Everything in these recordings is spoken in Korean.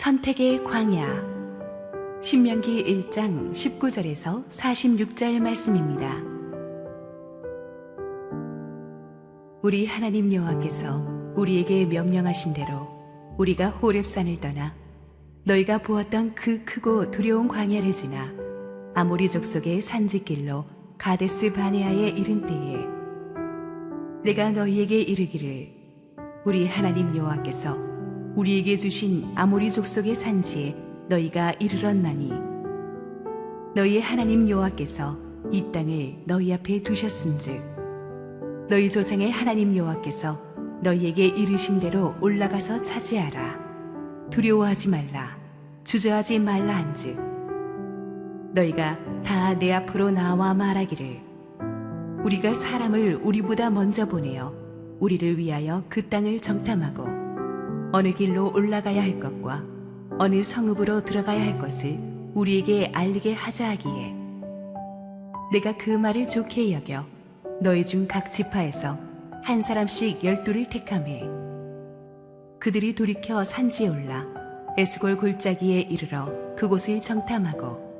선택의 광야. 신명기 1장 19절에서 46절 말씀입니다. 우리 하나님 여호와께서 우리에게 명령하신 대로 우리가 호렙산을 떠나 너희가 보았던 그 크고 두려운 광야를 지나 아모리 족속의 산지길로 가데스 바네아에 이른 때에 내가 너희에게 이르기를 우리 하나님 여호와께서 우리에게 주신 아모리 족속의 산지에 너희가 이르렀나니 너희의 하나님 여호와께서 이 땅을 너희 앞에 두셨은즉 너희 조상의 하나님 여호와께서 너희에게 이르신 대로 올라가서 차지하라. 두려워하지 말라. 주저하지 말라 한즉 너희가 다 내 앞으로 나와 말하기를 우리가 사람을 우리보다 먼저 보내어 우리를 위하여 그 땅을 정탐하고 어느 길로 올라가야 할 것과 어느 성읍으로 들어가야 할 것을 우리에게 알리게 하자 하기에 내가 그 말을 좋게 여겨 너희 중 각 지파에서 한 사람씩 12를 택하매 그들이 돌이켜 산지에 올라 에스골 골짜기에 이르러 그곳을 정탐하고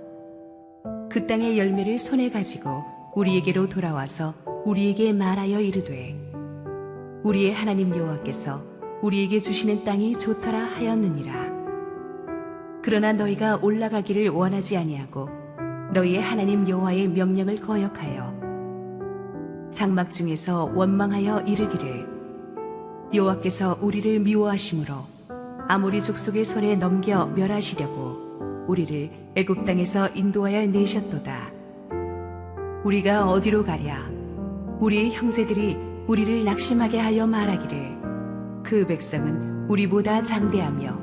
그 땅의 열매를 손에 가지고 우리에게로 돌아와서 우리에게 말하여 이르되 우리의 하나님 여호와께서 우리에게 주시는 땅이 좋더라 하였느니라. 그러나 너희가 올라가기를 원하지 아니하고 너희의 하나님 여호와의 명령을 거역하여 장막 중에서 원망하여 이르기를 여호와께서 우리를 미워하심으로 아모리 족속의 손에 넘겨 멸하시려고 우리를 애굽 땅에서 인도하여 내셨도다. 우리가 어디로 가랴? 우리의 형제들이 우리를 낙심하게 하여 말하기를 그 백성은 우리보다 장대하며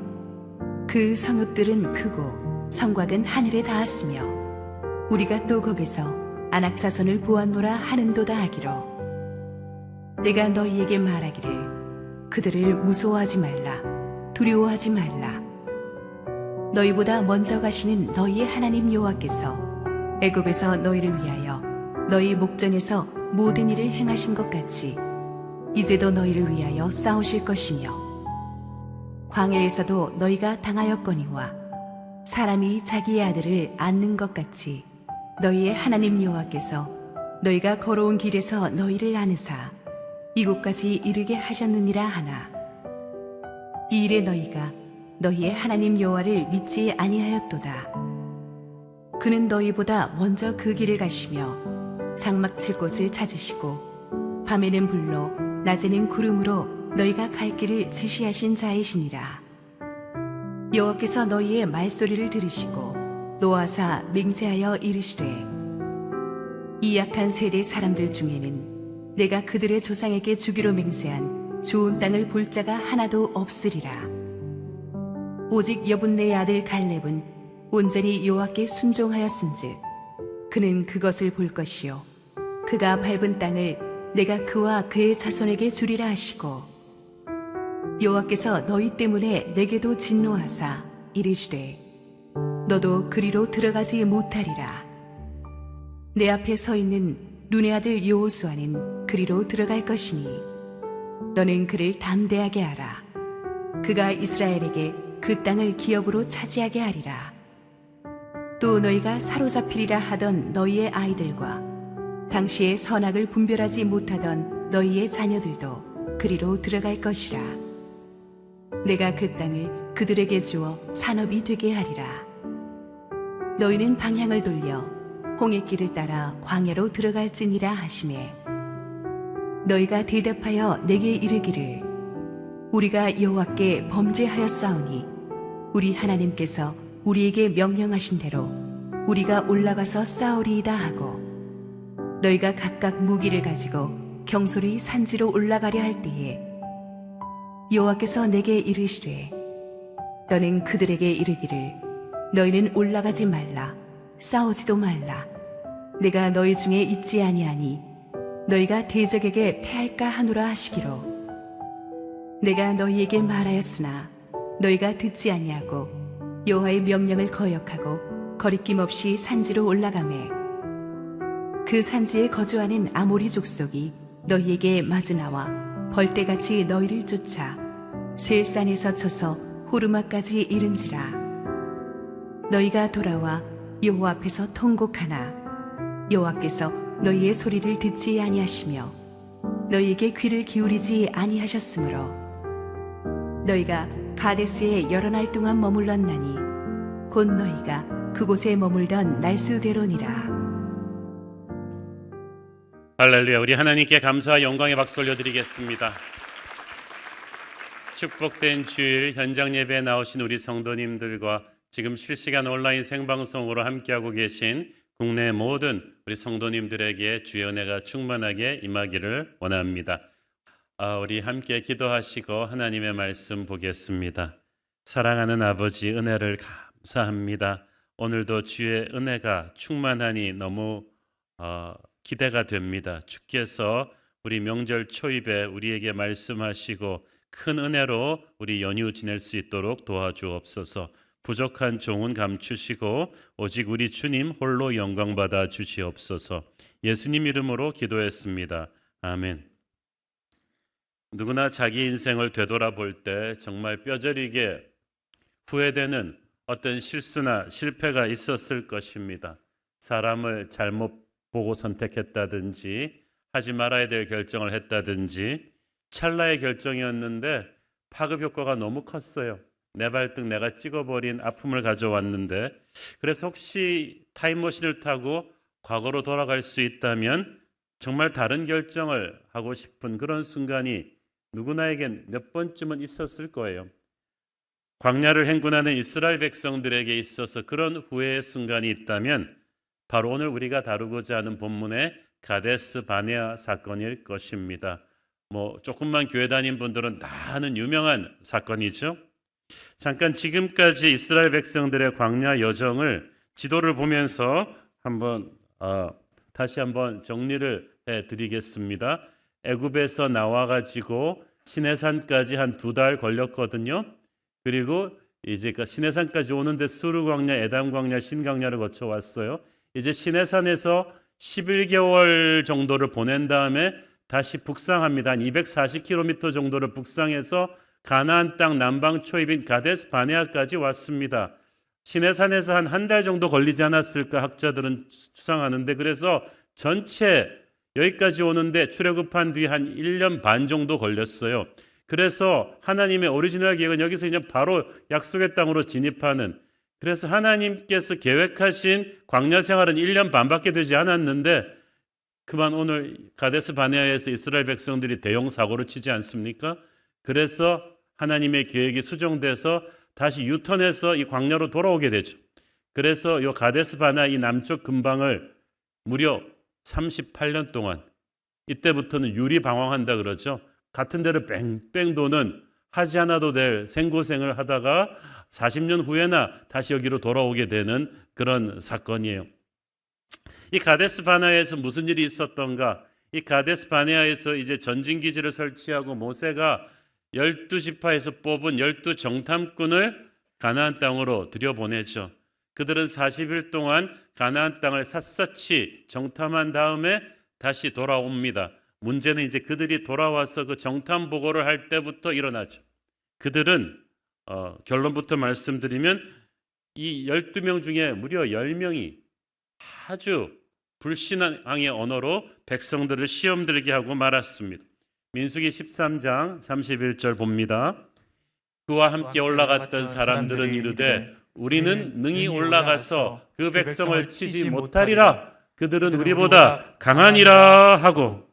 그 성읍들은 크고 성곽은 하늘에 닿았으며 우리가 또 거기서 아낙 자손을 보았노라 하는도다 하기로 내가 너희에게 말하기를 그들을 무서워하지 말라. 두려워하지 말라. 너희보다 먼저 가시는 너희의 하나님 여호와께서 애굽에서 너희를 위하여 너희 목전에서 모든 일을 행하신 것 같이 이제도 너희를 위하여 싸우실 것이며 광야에서도 너희가 당하였거니와 사람이 자기의 아들을 안는 것 같이 너희의 하나님 여호와께서 너희가 걸어온 길에서 너희를 안으사 이곳까지 이르게 하셨느니라 하나 이 일에 너희가 너희의 하나님 여호와를 믿지 아니하였도다. 그는 너희보다 먼저 그 길을 가시며 장막 칠 곳을 찾으시고 밤에는 불로 낮에는 구름으로 너희가 갈 길을 지시하신 자이시니라. 여호와께서 너희의 말소리를 들으시고 노하사 맹세하여 이르시되 이 약한 세대 사람들 중에는 내가 그들의 조상에게 주기로 맹세한 좋은 땅을 볼 자가 하나도 없으리라. 오직 여분네의 아들 갈렙은 온전히 여호와께 순종하였은즉 그는 그것을 볼 것이요 그가 밟은 땅을 내가 그와 그의 자손에게 주리라 하시고 여호와께서 너희 때문에 내게도 진노하사 이르시되 너도 그리로 들어가지 못하리라. 내 앞에 서 있는 눈의 아들 여호수아는 그리로 들어갈 것이니 너는 그를 담대하게 하라. 그가 이스라엘에게 그 땅을 기업으로 차지하게 하리라. 또 너희가 사로잡히리라 하던 너희의 아이들과 당시에 선악을 분별하지 못하던 너희의 자녀들도 그리로 들어갈 것이라. 내가 그 땅을 그들에게 주어 산업이 되게 하리라. 너희는 방향을 돌려 홍해길을 따라 광야로 들어갈지니라 하시매 너희가 대답하여 내게 이르기를 우리가 여호와께 범죄하였사오니 우리 하나님께서 우리에게 명령하신 대로 우리가 올라가서 싸우리이다 하고 너희가 각각 무기를 가지고 경솔히 산지로 올라가려 할 때에 여호와께서 내게 이르시되 너는 그들에게 이르기를 너희는 올라가지 말라. 싸우지도 말라. 내가 너희 중에 있지 아니하니 너희가 대적에게 패할까 하노라 하시기로 내가 너희에게 말하였으나 너희가 듣지 아니하고 여호와의 명령을 거역하고 거리낌 없이 산지로 올라가매 그 산지에 거주하는 아모리 족속이 너희에게 마주 나와 벌떼같이 너희를 쫓아 새 산에서 쳐서 호르마까지 이른지라. 너희가 돌아와 여호와 앞에서 통곡하나 여호와께서 너희의 소리를 듣지 아니하시며 너희에게 귀를 기울이지 아니하셨으므로 너희가 가데스에 여러 날 동안 머물렀나니 곧 너희가 그곳에 머물던 날수대로니라. 할렐루야. 우리 하나님께 감사와 영광의 박수 올려드리겠습니다. 축복된 주일 현장 예배에 나오신 우리 성도님들과 지금 실시간 온라인 생방송으로 함께하고 계신 국내 모든 우리 성도님들에게 주의 은혜가 충만하게 임하기를 원합니다. 우리 함께 기도하시고 하나님의 말씀 보겠습니다. 사랑하는 아버지, 은혜를 감사합니다. 오늘도 주의 은혜가 충만하니 너무 기대가 됩니다. 주께서 우리 명절 초입에 우리에게 말씀하시고 큰 은혜로 우리 연휴 지낼 수 있도록 도와주옵소서. 부족한 종은 감추시고 오직 우리 주님 홀로 영광 받아 주시옵소서. 예수님 이름으로 기도했습니다. 아멘. 누구나 자기 인생을 되돌아볼 때 정말 뼈저리게 후회되는 어떤 실수나 실패가 있었을 것입니다. 사람을 잘못 보고 선택했다든지 하지 말아야 될 결정을 했다든지 찰나의 결정이었는데 파급 효과가 너무 컸어요. 내 발등 내가 찍어버린 아픔을 가져왔는데, 그래서 혹시 타임머신을 타고 과거로 돌아갈 수 있다면 정말 다른 결정을 하고 싶은 그런 순간이 누구나에겐 몇 번쯤은 있었을 거예요. 광야를 행군하는 이스라엘 백성들에게 있어서 그런 후회의 순간이 있다면 바로 오늘 우리가 다루고자 하는 본문의 가데스 바네아 사건일 것입니다. 조금만 교회 다닌 분들은 다 아는 유명한 사건이죠. 잠깐 지금까지 이스라엘 백성들의 광야 여정을 지도를 보면서 다시 한번 정리를 해드리겠습니다. 애굽에서 나와가지고 시내산까지 한 2달 걸렸거든요. 그리고 이제 시내산까지 오는데 수르 광야, 에담 광야, 신 광야를 거쳐 왔어요. 이제 시내산에서 11개월 정도를 보낸 다음에 다시 북상합니다. 한 240km 정도를 북상해서 가나안 땅 남방 초입인 가데스 바네아까지 왔습니다. 시내산에서 한 달 정도 걸리지 않았을까 학자들은 추상하는데, 그래서 전체 여기까지 오는데 출애굽한 뒤 한 1년 반 정도 걸렸어요. 그래서 하나님의 오리지널 계획은 여기서 그냥 바로 약속의 땅으로 진입하는, 그래서 하나님께서 계획하신 광야 생활은 1년 반밖에 되지 않았는데 그만 오늘 가데스 바네아에서 이스라엘 백성들이 대형 사고를 치지 않습니까? 그래서 하나님의 계획이 수정돼서 다시 유턴해서 이 광야로 돌아오게 되죠. 그래서 이 가데스 바네아 이 남쪽 근방을 무려 38년 동안, 이때부터는 유리방황한다 그러죠. 같은 데를 뺑뺑 도는 하지 않아도 될 생고생을 하다가 40년 후에나 다시 여기로 돌아오게 되는 그런 사건이에요. 이 가데스 바네아에서 무슨 일이 있었던가? 이 가데스 바네아에서 이제 전진기지를 설치하고 모세가 12지파에서 뽑은 12정탐꾼을 가나안 땅으로 들여보내죠. 그들은 40일 동안 가나안 땅을 샅샅이 정탐한 다음에 다시 돌아옵니다. 문제는 이제 그들이 돌아와서 그 정탐 보고를 할 때부터 일어나죠. 그들은 결론부터 말씀드리면 이 12명 중에 무려 10명이 아주 불신앙의 언어로 백성들을 시험 들게 하고 말았습니다. 민수기 13장 31절 봅니다. 그와 함께 올라갔던 사람들은 이르되 우리는 능히 올라가서 그 백성을 치지 못하리라. 그들은 우리보다 강하니라 하고,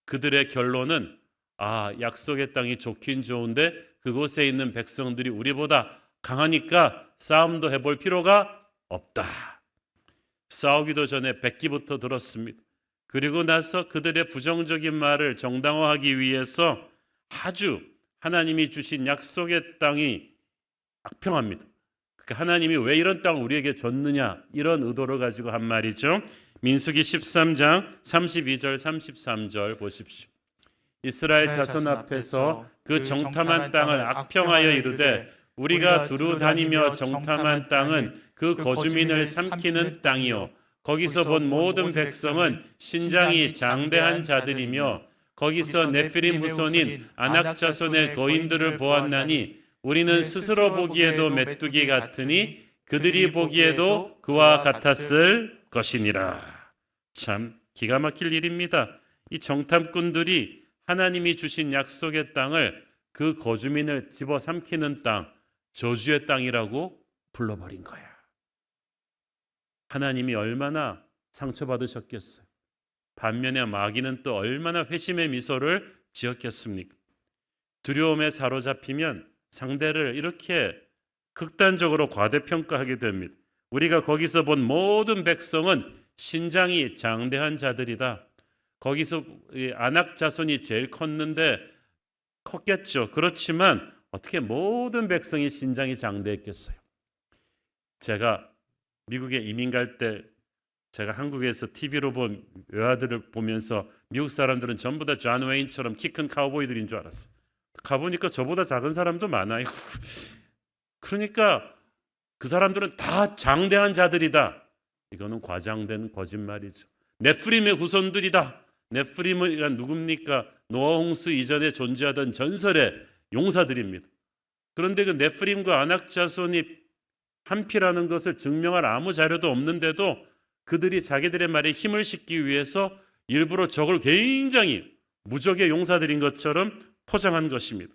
그들의 결론은 약속의 땅이 좋긴 좋은데 그곳에 있는 백성들이 우리보다 강하니까 싸움도 해볼 필요가 없다. 싸우기도 전에 백기부터 들었습니다. 그리고 나서 그들의 부정적인 말을 정당화하기 위해서 아주 하나님이 주신 약속의 땅이 악평합니다. 그러니까 하나님이 왜 이런 땅을 우리에게 줬느냐, 이런 의도를 가지고 한 말이죠. 민수기 13장 32절 33절 보십시오. 이스라엘 자손 앞에서 그 정탐한 땅을 악평하여 이르되 우리가 두루 다니며 정탐한 땅은 그 거주민을 삼키는 땅이요 거기서 본 모든 백성은 신장이 장대한 자들이며 거기서 네피림 후손인 아낙 자손의 거인들을 보았나니 우리는 스스로 보기에도 메뚜기 같으니 그들이 보기에도 그와 같았을 것이니라. 참 기가 막힐 일입니다. 이 정탐꾼들이 하나님이 주신 약속의 땅을 그 거주민을 집어삼키는 땅, 저주의 땅이라고 불러버린 거야. 하나님이 얼마나 상처받으셨겠어요. 반면에 마귀는 또 얼마나 회심의 미소를 지었겠습니까? 두려움에 사로잡히면 상대를 이렇게 극단적으로 과대평가하게 됩니다. 우리가 거기서 본 모든 백성은 신장이 장대한 자들이다. 거기서 아낙 자손이 제일 컸겠죠. 그렇지만 어떻게 모든 백성이 신장이 장대했겠어요? 제가 미국에 이민 갈 때 제가 한국에서 TV로 본 외화들을 보면서 미국 사람들은 전부 다 존 웨인처럼 키 큰 카우보이들인 줄 알았어요. 가보니까 저보다 작은 사람도 많아요. 그러니까 그 사람들은 다 장대한 자들이다. 이거는 과장된 거짓말이죠. 네프림의 후손들이다. 네프림이란 누굽니까? 노아 홍수 이전에 존재하던 전설의 용사들입니다. 그런데 그 네프림과 아낙 자손이 한피라는 것을 증명할 아무 자료도 없는데도 그들이 자기들의 말에 힘을 싣기 위해서 일부러 적을 굉장히 무적의 용사들인 것처럼 포장한 것입니다.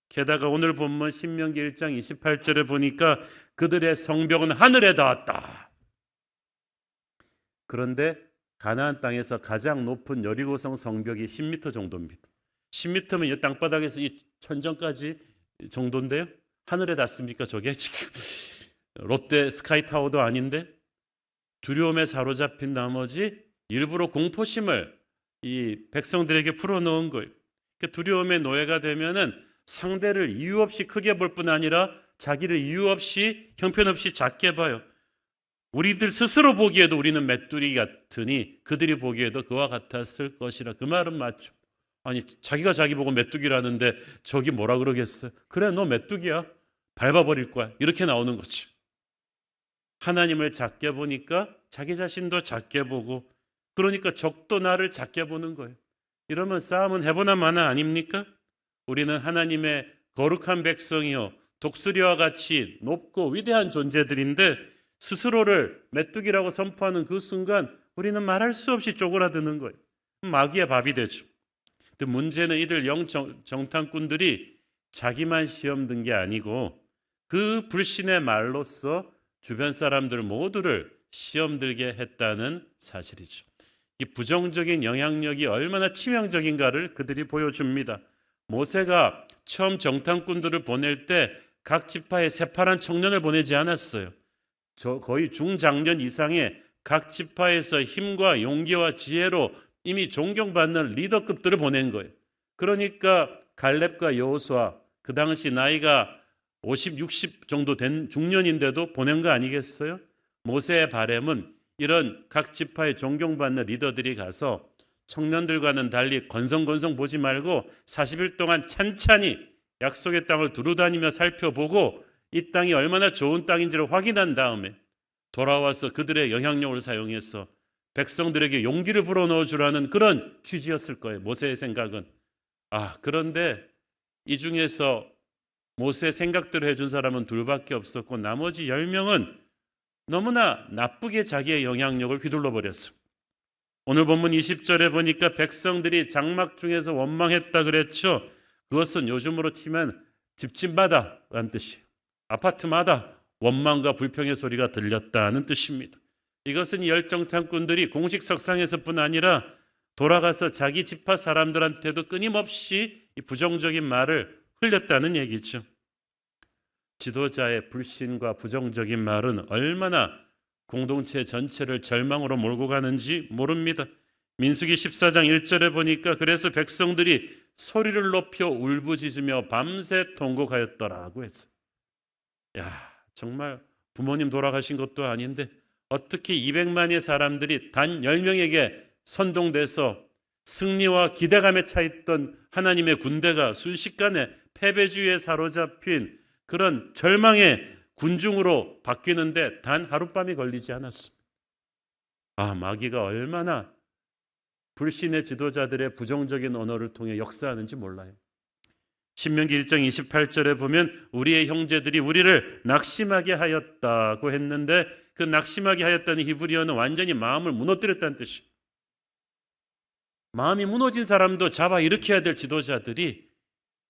게다가 오늘 본문 신명기 1장 28절에 보니까 그들의 성벽은 하늘에 닿았다. 그런데 가나안 땅에서 가장 높은 여리고성 성벽이 10m 정도입니다. 10m면 이 땅바닥에서 이 천정까지 정도인데요. 하늘에 닿습니까? 저게 지금 롯데 스카이타워도 아닌데 두려움에 사로잡힌 나머지 일부러 공포심을 이 백성들에게 풀어놓은 거예요. 두려움의 노예가 되면은 상대를 이유 없이 크게 볼 뿐 아니라 자기를 이유 없이 형편없이 작게 봐요. 우리들 스스로 보기에도 우리는 메뚜기 같으니 그들이 보기에도 그와 같았을 것이라. 그 말은 맞죠. 아니 자기가 자기 보고 메뚜기라는데 저기 뭐라 그러겠어요? 그래 너 메뚜기야. 밟아버릴 거야. 이렇게 나오는 거지. 하나님을 작게 보니까 자기 자신도 작게 보고 그러니까 적도 나를 작게 보는 거예요. 이러면 싸움은 해보나 마나 아닙니까? 우리는 하나님의 거룩한 백성이요 독수리와 같이 높고 위대한 존재들인데 스스로를 메뚜기라고 선포하는 그 순간 우리는 말할 수 없이 쪼그라드는 거예요. 마귀의 밥이 되죠. 근데 문제는 이들 정탐꾼들이 자기만 시험 든 게 아니고 그 불신의 말로써 주변 사람들 모두를 시험 들게 했다는 사실이죠. 이 부정적인 영향력이 얼마나 치명적인가를 그들이 보여줍니다. 모세가 처음 정탐꾼들을 보낼 때 각 지파에 새파란 청년을 보내지 않았어요. 거의 중장년 이상의 각 지파에서 힘과 용기와 지혜로 이미 존경받는 리더급들을 보낸 거예요. 그러니까 갈렙과 여호수아 그 당시 나이가 50, 60 정도 된 중년인데도 보낸 거 아니겠어요? 모세의 바람은 이런 각 지파의 존경받는 리더들이 가서 청년들과는 달리 건성건성 보지 말고 40일 동안 찬찬히 약속의 땅을 두루다니며 살펴보고 이 땅이 얼마나 좋은 땅인지를 확인한 다음에 돌아와서 그들의 영향력을 사용해서 백성들에게 용기를 불어넣어 주라는 그런 취지였을 거예요. 모세의 생각은. 그런데 이 중에서 모세의 생각대로 해준 사람은 둘밖에 없었고 나머지 10명은 너무나 나쁘게 자기의 영향력을 휘둘러 버렸어. 오늘 본문 20절에 보니까 백성들이 장막 중에서 원망했다 그랬죠. 그것은 요즘으로 치면 집집마다라는 뜻이에요. 아파트마다 원망과 불평의 소리가 들렸다는 뜻입니다. 이것은 이 열정탐꾼들이 공식 석상에서뿐 아니라 돌아가서 자기 지파 사람들한테도 끊임없이 이 부정적인 말을 흘렸다는 얘기죠. 지도자의 불신과 부정적인 말은 얼마나 공동체 전체를 절망으로 몰고 가는지 모릅니다. 민수기 14장 1절에 보니까 그래서 백성들이 소리를 높여 울부짖으며 밤새 통곡하였더라고 했어요. 정말 부모님 돌아가신 것도 아닌데 어떻게 200만의 사람들이 단 10명에게 선동돼서 승리와 기대감에 차있던 하나님의 군대가 순식간에 패배주의에 사로잡힌 그런 절망의 군중으로 바뀌는데 단 하룻밤이 걸리지 않았습니다. 마귀가 얼마나 불신의 지도자들의 부정적인 언어를 통해 역사하는지 몰라요. 신명기 1장 28절에 보면 우리의 형제들이 우리를 낙심하게 하였다고 했는데 그 낙심하게 하였다는 히브리어는 완전히 마음을 무너뜨렸다는 뜻이에요. 마음이 무너진 사람도 잡아 일으켜야 될 지도자들이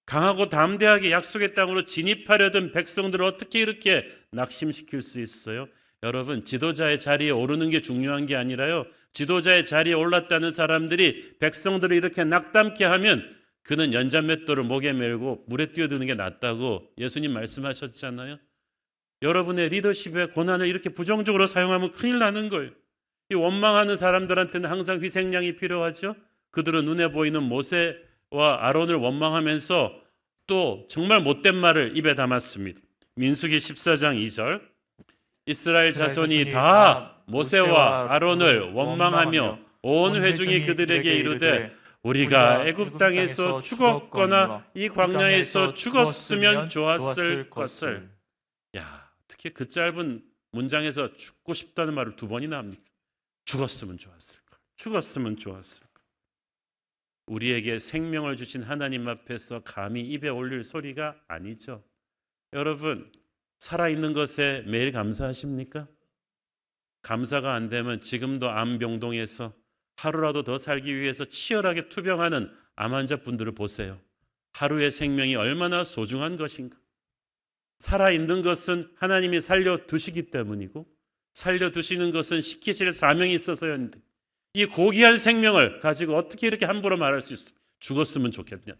강하고 담대하게 약속의 땅으로 진입하려던 백성들을 어떻게 이렇게 낙심시킬 수 있어요? 여러분, 지도자의 자리에 오르는 게 중요한 게 아니라요, 지도자의 자리에 올랐다는 사람들이 백성들을 이렇게 낙담케 하면 그는 연잔맷돌을 목에 메고 물에 뛰어드는 게 낫다고 예수님 말씀하셨잖아요. 여러분의 리더십의 고난을 이렇게 부정적으로 사용하면 큰일 나는 거예요. 이 원망하는 사람들한테는 항상 희생양이 필요하죠. 그들은 눈에 보이는 모세와 아론을 원망하면서 또 정말 못된 말을 입에 담았습니다. 민수기 14장 2절, 이스라엘 자손이 다 모세와 아론을 원망하며 온 회중이 그들에게 이르되 우리가 애굽 땅에서 죽었거나 이 광야에서 죽었으면 좋았을 것을. 야, 어떻게 그 짧은 문장에서 죽고 싶다는 말을 두 번이나 합니까? 죽었으면 좋았을 걸. 죽었으면 좋았을 걸. 우리에게 생명을 주신 하나님 앞에서 감히 입에 올릴 소리가 아니죠. 여러분, 살아있는 것에 매일 감사하십니까? 감사가 안 되면 지금도 암병동에서 하루라도 더 살기 위해서 치열하게 투병하는 암 환자분들을 보세요. 하루의 생명이 얼마나 소중한 것인가. 살아있는 것은 하나님이 살려두시기 때문이고 살려두시는 것은 시키실 사명이 있어서였는데 이 고귀한 생명을 가지고 어떻게 이렇게 함부로 말할 수 있어? 죽었으면 좋겠냐.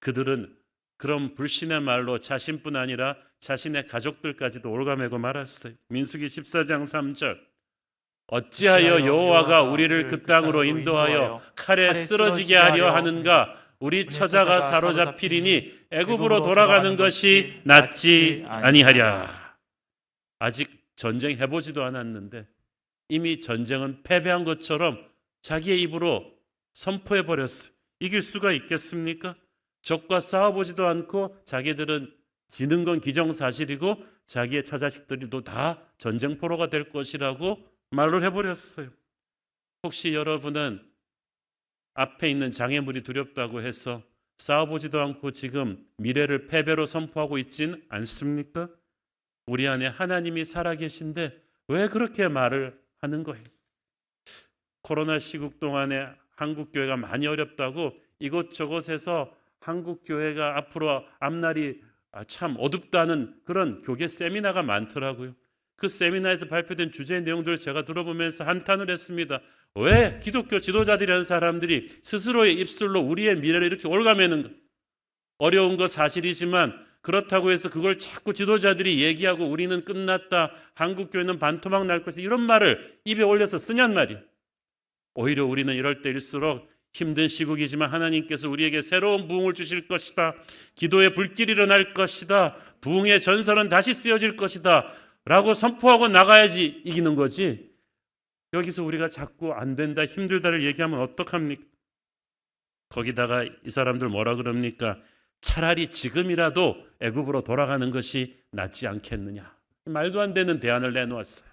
그들은 그런 불신의 말로 자신뿐 아니라 자신의 가족들까지도 올가매고 말았어요. 민수기 14장 3절, 어찌하여 여호와가 우리를 그 땅으로 인도하여 칼에 쓰러지게 하려 하는가? 우리 처자가 사로잡히리니 애굽으로 돌아가는 것이 낫지 아니하랴. 아직 전쟁 해보지도 않았는데 이미 전쟁은 패배한 것처럼 자기의 입으로 선포해 버렸어요. 이길 수가 있겠습니까? 적과 싸워보지도 않고 자기들은 지는 건 기정사실이고 자기의 처자식들도 다 전쟁포로가 될 것이라고 말을 해버렸어요. 혹시 여러분은 앞에 있는 장애물이 두렵다고 해서 싸워보지도 않고 지금 미래를 패배로 선포하고 있진 않습니까? 우리 안에 하나님이 살아계신데 왜 그렇게 말을 하는 거예요? 코로나 시국 동안에 한국교회가 많이 어렵다고 이곳저곳에서 한국교회가 앞으로 앞날이 참 어둡다는 그런 교계 세미나가 많더라고요. 그 세미나에서 발표된 주제 내용들을 제가 들어보면서 한탄을 했습니다. 왜 기독교 지도자들이라는 사람들이 스스로의 입술로 우리의 미래를 이렇게 올가매는가? 어려운 거 사실이지만 그렇다고 해서 그걸 자꾸 지도자들이 얘기하고 우리는 끝났다, 한국교회는 반토막 날 것이다, 이런 말을 입에 올려서 쓰냔 말이야. 오히려 우리는 이럴 때일수록 힘든 시국이지만 하나님께서 우리에게 새로운 부흥을 주실 것이다, 기도의 불길이 일어날 것이다, 부흥의 전설은 다시 쓰여질 것이다 라고 선포하고 나가야지 이기는 거지. 여기서 우리가 자꾸 안 된다, 힘들다를 얘기하면 어떡합니까? 거기다가 이 사람들 뭐라 그럽니까? 차라리 지금이라도 애굽으로 돌아가는 것이 낫지 않겠느냐. 말도 안 되는 대안을 내놓았어요.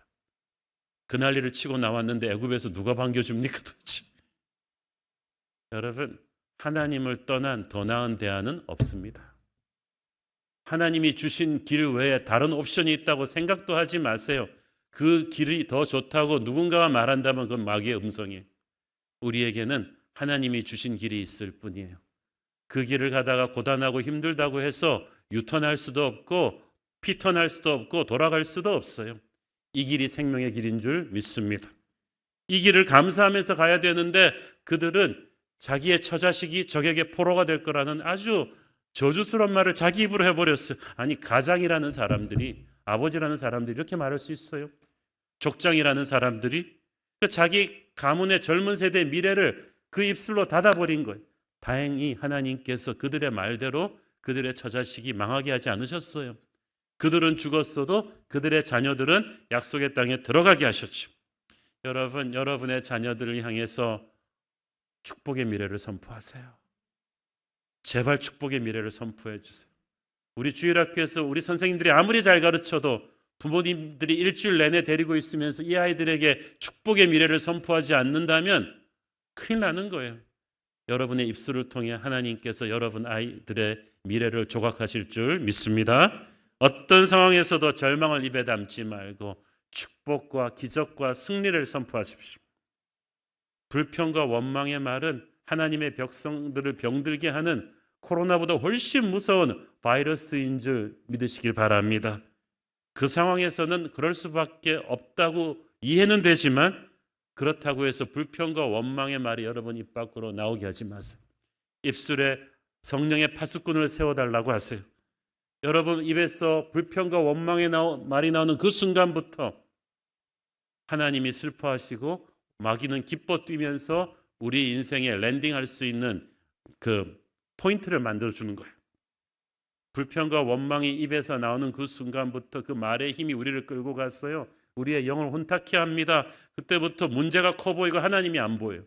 그 난리를 치고 나왔는데 애굽에서 누가 반겨줍니까 도대체? 여러분, 하나님을 떠난 더 나은 대안은 없습니다. 하나님이 주신 길 외에 다른 옵션이 있다고 생각도 하지 마세요. 그 길이 더 좋다고 누군가가 말한다면 그건 마귀의 음성이에요. 우리에게는 하나님이 주신 길이 있을 뿐이에요. 그 길을 가다가 고단하고 힘들다고 해서 유턴할 수도 없고 피턴할 수도 없고 돌아갈 수도 없어요. 이 길이 생명의 길인 줄 믿습니다. 이 길을 감사하면서 가야 되는데 그들은 자기의 처자식이 적에게 포로가 될 거라는 아주 저주스러운 말을 자기 입으로 해버렸어요. 아니, 가장이라는 사람들이, 아버지라는 사람들이 이렇게 말할 수 있어요? 족장이라는 사람들이 자기 가문의 젊은 세대의 미래를 그 입술로 닫아버린 거예요. 다행히 하나님께서 그들의 말대로 그들의 처자식이 망하게 하지 않으셨어요. 그들은 죽었어도 그들의 자녀들은 약속의 땅에 들어가게 하셨죠. 여러분, 여러분의 자녀들을 향해서 축복의 미래를 선포하세요. 제발 축복의 미래를 선포해 주세요. 우리 주일학교에서 우리 선생님들이 아무리 잘 가르쳐도 부모님들이 일주일 내내 데리고 있으면서 이 아이들에게 축복의 미래를 선포하지 않는다면 큰일 나는 거예요. 여러분의 입술을 통해 하나님께서 여러분 아이들의 미래를 조각하실 줄 믿습니다. 어떤 상황에서도 절망을 입에 담지 말고 축복과 기적과 승리를 선포하십시오. 불평과 원망의 말은 하나님의 백성들을 병들게 하는 코로나보다 훨씬 무서운 바이러스인 줄 믿으시길 바랍니다. 그 상황에서는 그럴 수밖에 없다고 이해는 되지만 그렇다고 해서 불평과 원망의 말이 여러분 입 밖으로 나오게 하지 마세요. 입술에 성령의 파수꾼을 세워달라고 하세요. 여러분 입에서 불평과 원망의 말이 나오는 그 순간부터 하나님이 슬퍼하시고 마귀는 기뻐 뛰면서 우리 인생에 랜딩할 수 있는 그 포인트를 만들어주는 거예요. 불평과 원망이 입에서 나오는 그 순간부터 그 말의 힘이 우리를 끌고 갔어요. 우리의 영을 혼탁케 합니다. 그때부터 문제가 커 보이고 하나님이 안 보여요.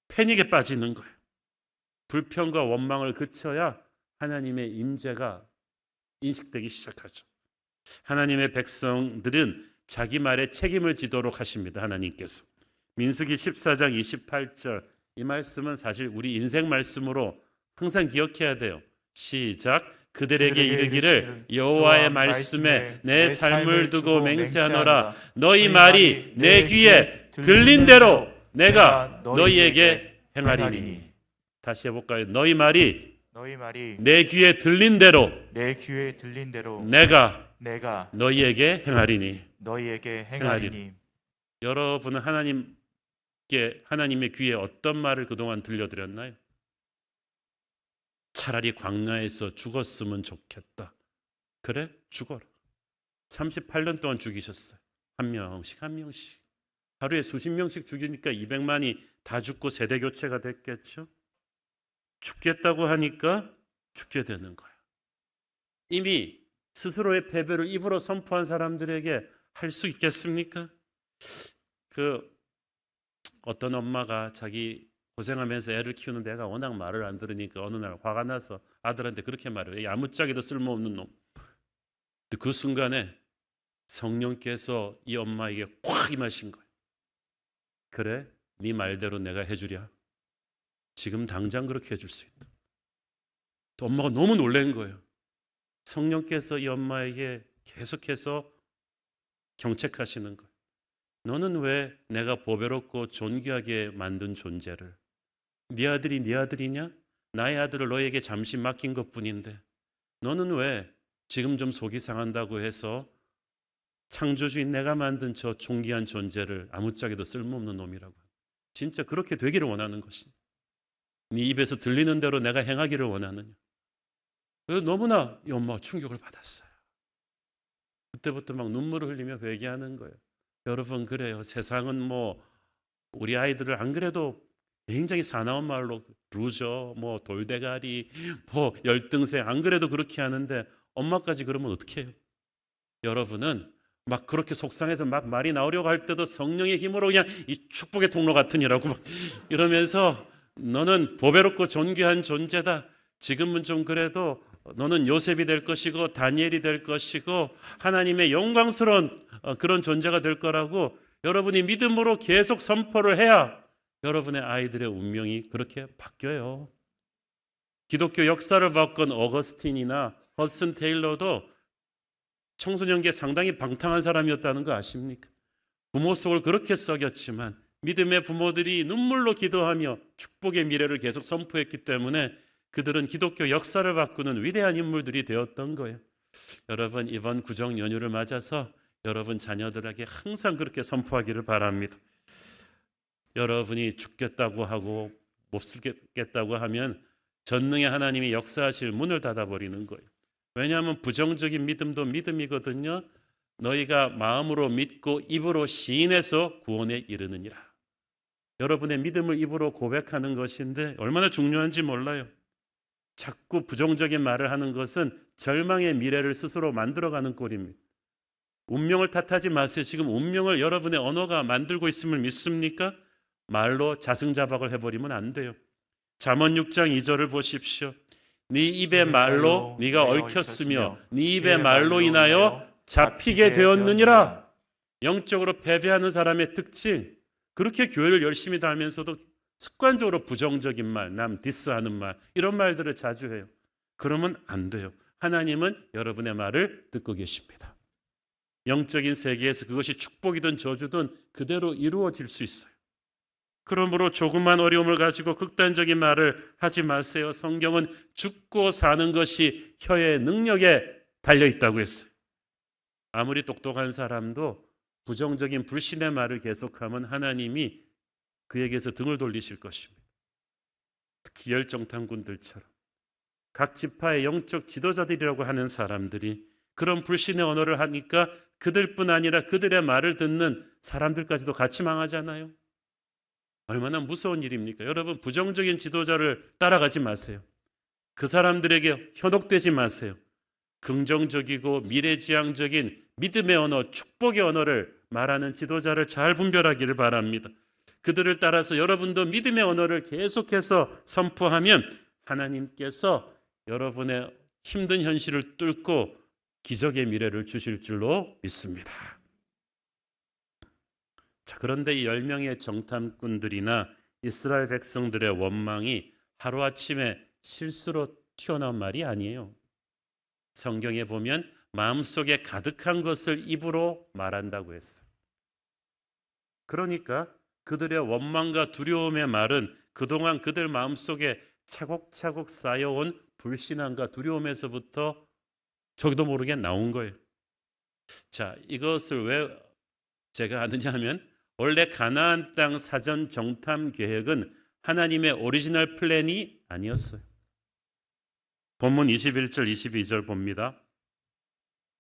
패닉에 빠지는 거예요. 불평과 원망을 그쳐야 하나님의 임재가 인식되기 시작하죠. 하나님의 백성들은 자기 말에 책임을 지도록 하십니다. 하나님께서. 민수기 14장 28절 이 말씀은 사실 우리 인생 말씀으로 항상 기억해야 돼요. 시작. 그들에게 이르기를 여호와의 말씀에 내 삶을 두고 맹세하노라. 너희 말이 내 귀에 들린 대로 내가 너희에게 행하리니. 다시 해볼까요? 너희 말이 내 귀에 들린 대로 내가 너희에게 행하리니. 여러분은 하나님의 귀에 어떤 말을 그동안 들려드렸나요? 차라리 광야에서 죽었으면 좋겠다. 그래? 죽어라. 38년 동안 죽이셨어요. 한 명씩. 하루에 수십 명씩 죽이니까 200만이 다 죽고 세대 교체가 됐겠죠. 죽겠다고 하니까 죽게 되는 거야. 이미 스스로의 패배를 입으로 선포한 사람들에게 할 수 있겠습니까? 어떤 엄마가 자기 고생하면서 애를 키우는데 애가 워낙 말을 안 들으니까 어느 날 화가 나서 아들한테 그렇게 말해요. 야무짝에도 쓸모없는 놈. 그 순간에 성령께서 이 엄마에게 확 임하신 거예요. 그래? 네 말대로 내가 해주랴. 지금 당장 그렇게 해줄 수 있다. 또 엄마가 너무 놀란 거예요. 성령께서 이 엄마에게 계속해서 경책하시는 거예요. 너는 왜 내가 보배롭고 존귀하게 만든 존재를 네 아들이 네 아들이냐? 나의 아들을 너에게 잠시 맡긴 것뿐인데 너는 왜 지금 좀 속이 상한다고 해서 창조주인 내가 만든 저 존귀한 존재를 아무짝에도 쓸모없는 놈이라고. 진짜 그렇게 되기를 원하는 것이니 네 입에서 들리는 대로 내가 행하기를 원하느냐. 그래서 너무나 이 엄마가 충격을 받았어요. 그때부터 막 눈물을 흘리며 회개하는 거예요. 여러분 그래요. 세상은 우리 아이들을 안 그래도 굉장히 사나운 말로 루저, 돌대가리, 열등생 안 그래도 그렇게 하는데 엄마까지 그러면 어떻게 해요? 여러분은 막 그렇게 속상해서 막 말이 나오려고 할 때도 성령의 힘으로 그냥 이 축복의 통로 같으니라고 막 이러면서 너는 보배롭고 존귀한 존재다. 지금은 좀 그래도 너는 요셉이 될 것이고 다니엘이 될 것이고 하나님의 영광스러운 그런 존재가 될 거라고 여러분이 믿음으로 계속 선포를 해야 여러분의 아이들의 운명이 그렇게 바뀌어요. 기독교 역사를 바꾼 어거스틴이나 허슨 테일러도 청소년기에 상당히 방탕한 사람이었다는 거 아십니까? 부모 속을 그렇게 썩였지만 믿음의 부모들이 눈물로 기도하며 축복의 미래를 계속 선포했기 때문에 그들은 기독교 역사를 바꾸는 위대한 인물들이 되었던 거예요. 여러분 이번 구정 연휴를 맞아서 여러분 자녀들에게 항상 그렇게 선포하기를 바랍니다. 여러분이 죽겠다고 하고 못 쓰겠다고 하면 전능의 하나님이 역사하실 문을 닫아버리는 거예요. 왜냐하면 부정적인 믿음도 믿음이거든요. 너희가 마음으로 믿고 입으로 시인해서 구원에 이르느니라. 여러분의 믿음을 입으로 고백하는 것인데 얼마나 중요한지 몰라요. 자꾸 부정적인 말을 하는 것은 절망의 미래를 스스로 만들어가는 꼴입니다. 운명을 탓하지 마세요. 지금 운명을 여러분의 언어가 만들고 있음을 믿습니까? 말로 자승자박을 해버리면 안 돼요. 잠언 6장 2절을 보십시오. 네 입의 말로 네가 얽혔으며 네 입의 말로 인하여 잡히게 되었느니라. 영적으로 패배하는 사람의 특징, 그렇게 교회를 열심히 다니면서도 습관적으로 부정적인 말, 남 디스하는 말, 이런 말들을 자주 해요. 그러면 안 돼요. 하나님은 여러분의 말을 듣고 계십니다. 영적인 세계에서 그것이 축복이든 저주든 그대로 이루어질 수 있어요. 그러므로 조그만 어려움을 가지고 극단적인 말을 하지 마세요. 성경은 죽고 사는 것이 혀의 능력에 달려 있다고 했어요. 아무리 똑똑한 사람도 부정적인 불신의 말을 계속하면 하나님이 그에게서 등을 돌리실 것입니다. 특히 열정탐꾼들처럼 각 지파의 영적 지도자들이라고 하는 사람들이 그런 불신의 언어를 하니까 그들뿐 아니라 그들의 말을 듣는 사람들까지도 같이 망하잖아요. 얼마나 무서운 일입니까? 여러분, 부정적인 지도자를 따라가지 마세요. 그 사람들에게 현혹되지 마세요. 긍정적이고 미래지향적인 믿음의 언어, 축복의 언어를 말하는 지도자를 잘 분별하기를 바랍니다. 그들을 따라서 여러분도 믿음의 언어를 계속해서 선포하면 하나님께서 여러분의 힘든 현실을 뚫고 기적의 미래를 주실 줄로 믿습니다. 자, 그런데 이 10명의 정탐꾼들이나 이스라엘 백성들의 원망이 하루아침에 실수로 튀어나온 말이 아니에요. 성경에 보면 마음속에 가득한 것을 입으로 말한다고 했어요. 그러니까 그들의 원망과 두려움의 말은 그동안 그들 마음속에 차곡차곡 쌓여온 불신앙과 두려움에서부터 저기도 모르게 나온 거예요. 자, 이것을 왜 제가 아느냐 하면 원래 가나안 땅 사전 정탐 계획은 하나님의 오리지널 플랜이 아니었어요. 본문 21절 22절 봅니다.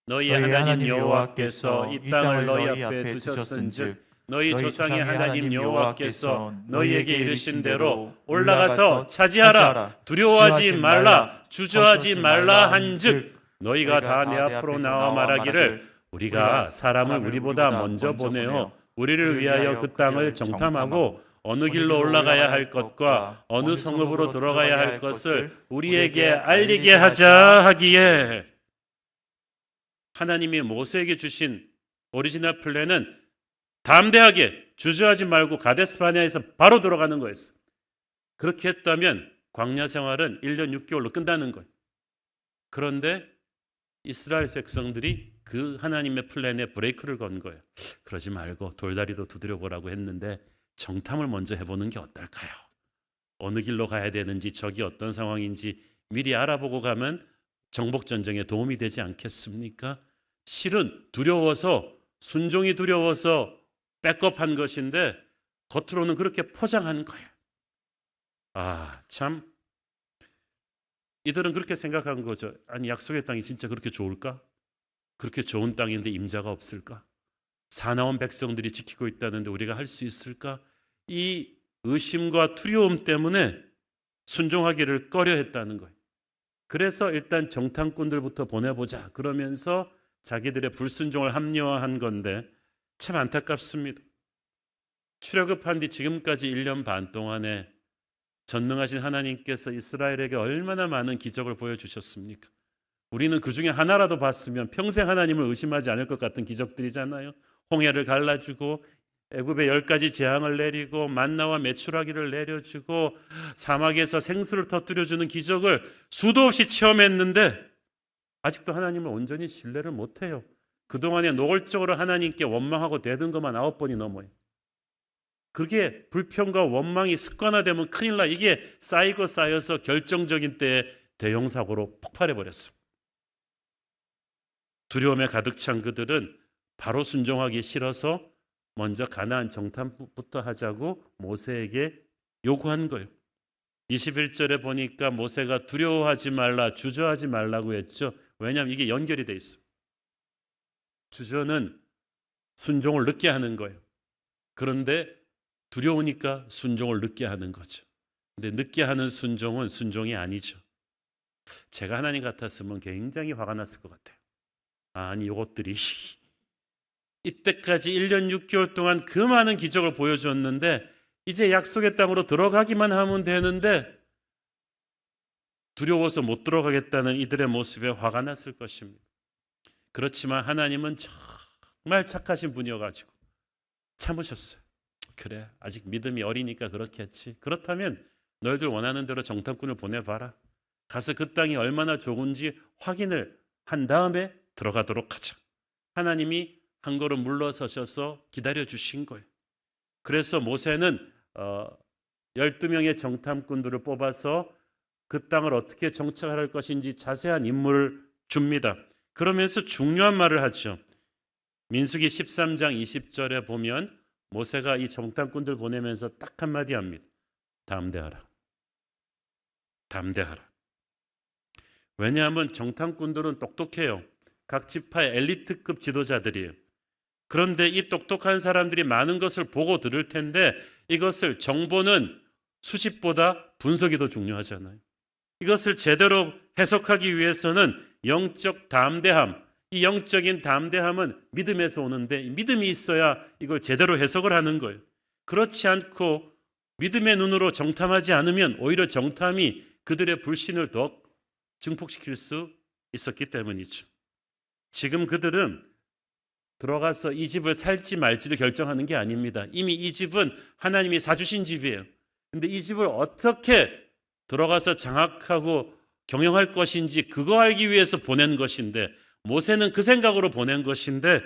너희 하나님 여호와께서 이 땅을 너희 앞에 두셨은즉 너희 조상의 하나님 여호와께서 너희에게 이르신 대로 올라가서 차지하라. 두려워하지 말라. 주저하지 말라 한즉 너희가 다 내 앞으로 나와 말하기를 우리가 사람을 우리보다 먼저 보내어 우리를 위하여 그 땅을 정탐하고 어느 길로 올라가야 할 것과 어느 성읍으로 들어가야 할 것을 우리에게 알리게 하자 하기에, 하나님이 모세에게 주신 오리지널 플랜은 담대하게 주저하지 말고 가데스 바네아에서 바로 들어가는 거였어. 그렇게 했다면 광야 생활은 1년 6개월로 끝나는 거예요. 그런데 이스라엘 백성들이 그 하나님의 플랜에 브레이크를 건 거예요. 그러지 말고 돌다리도 두드려 보라고 했는데 정탐을 먼저 해보는 게 어떨까요? 어느 길로 가야 되는지, 적이 어떤 상황인지 미리 알아보고 가면 정복전쟁에 도움이 되지 않겠습니까? 실은 두려워서, 순종이 두려워서 백업한 것인데 겉으로는 그렇게 포장한 거예요. 참, 이들은 그렇게 생각한 거죠. 아니, 약속의 땅이 진짜 그렇게 좋을까? 그렇게 좋은 땅인데 임자가 없을까? 사나운 백성들이 지키고 있다는데 우리가 할 수 있을까? 이 의심과 두려움 때문에 순종하기를 꺼려했다는 거예요. 그래서 일단 정탐꾼들부터 보내보자 그러면서 자기들의 불순종을 합리화한 건데 참 안타깝습니다. 출애굽한 뒤 지금까지 1년 반 동안에 전능하신 하나님께서 이스라엘에게 얼마나 많은 기적을 보여주셨습니까? 우리는 그 중에 하나라도 봤으면 평생 하나님을 의심하지 않을 것 같은 기적들이잖아요. 홍해를 갈라주고 애굽에 10가지 재앙을 내리고 만나와 메추라기를 내려주고 사막에서 생수를 터뜨려주는 기적을 수도 없이 체험했는데 아직도 하나님을 온전히 신뢰를 못해요. 그동안에 노골적으로 하나님께 원망하고 대든 것만 9번이 넘어요. 그게 불평과 원망이 습관화되면 큰일 나. 이게 쌓이고 쌓여서 결정적인 때에 대형 사고로 폭발해버렸어. 두려움에 가득 찬 그들은 바로 순종하기 싫어서 먼저 가나안 정탐부터 하자고 모세에게 요구한 거예요. 21절에 보니까 모세가 두려워하지 말라, 주저하지 말라고 했죠. 왜냐하면 이게 연결이 돼 있어. 주저는 순종을 늦게 하는 거예요. 그런데 두려우니까 순종을 늦게 하는 거죠. 근데 늦게 하는 순종은 순종이 아니죠. 제가 하나님 같았으면 굉장히 화가 났을 것 같아요. 아니, 이것들이 이때까지 1년 6개월 동안 그 많은 기적을 보여줬는데 이제 약속의 땅으로 들어가기만 하면 되는데 두려워서 못 들어가겠다는 이들의 모습에 화가 났을 것입니다. 그렇지만 하나님은 정말 착하신 분이어가지고 참으셨어요. 그래, 아직 믿음이 어리니까 그렇겠지. 그렇다면 너희들 원하는 대로 정탐꾼을 보내봐라. 가서 그 땅이 얼마나 좋은지 확인을 한 다음에 들어가도록 하자. 하나님이 한 걸음 물러서셔서 기다려 주신 거예요. 그래서 모세는 12명의 정탐꾼들을 뽑아서 그 땅을 어떻게 정착할 것인지 자세한 임무를 줍니다. 그러면서 중요한 말을 하죠. 민수기 13장 20절에 보면 모세가 이 정탐꾼들 보내면서 딱 한마디 합니다. 담대하라. 담대하라. 왜냐하면 정탐꾼들은 똑똑해요. 각 지파의 엘리트급 지도자들이에요. 그런데 이 똑똑한 사람들이 많은 것을 보고 들을 텐데 이것을 정보는 수집보다 분석이 더 중요하잖아요. 이것을 제대로 해석하기 위해서는 영적 담대함, 이 영적인 담대함은 믿음에서 오는데 믿음이 있어야 이걸 제대로 해석을 하는 거예요. 그렇지 않고 믿음의 눈으로 정탐하지 않으면 오히려 정탐이 그들의 불신을 더 증폭시킬 수 있었기 때문이죠. 지금 그들은 들어가서 이 집을 살지 말지를 결정하는 게 아닙니다. 이미 이 집은 하나님이 사주신 집이에요. 근데 이 집을 어떻게 들어가서 장악하고 경영할 것인지 그거 알기 위해서 보낸 것인데 모세는 그 생각으로 보낸 것인데